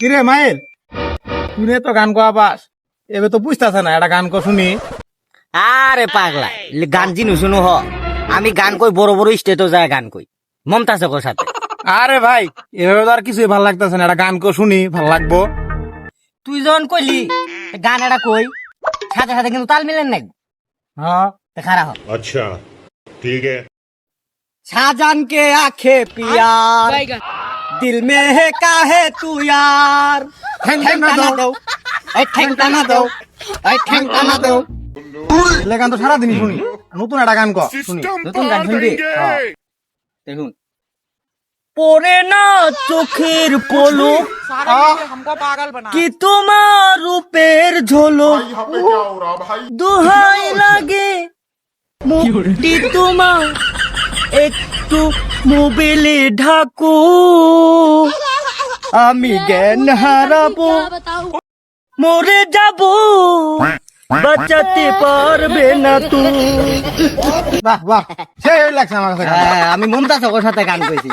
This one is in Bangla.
কিরে মায়ের তুই তো গান কোয়া পাস এবে তো বুঝতেছে না একটা গান কো শুনি। আরে পাগলা গান জিনু শুনু হ আমি গান কই বড় বড় স্টেজে যায় গান কই মমতাজ ওর সাথে। আরে ভাই এভাবে তো আর কিছুই ভাল লাগতেছে না, একটা গান কো শুনি ভাল লাগবো। তুই যখন কইলি গান এটা কই সাথে সাথে কিন্তু তাল মিলেন নাই। হ্যাঁ খারাপ হ। अच्छा ठीक है। शाहजान के आंखें प्यार दिल में है काहे तू यार ठेंगता ना दो ठेंगता ना दो ठेंगता ना दो। এলে গান তো সারাদিনই শুনি, নতুন একটা গান কো শুনি। নতুন গান শুনবি? হ্যাঁ। দেখুন পড়ে না চোখের পলক কি তোমার রূপের ঝলক দোহাই লাগে মুক্তি তোমার একটু মোবাইলে ঢাকো আমি জ্ঞান হারাবো মরে যাব বাঁচাতে পারবে না তুই। বাহ বাহ সেই লাগছে আমার কাছে গানটা। হ্যাঁ, আমি মমতাজ ওর সাথে গান কইছি।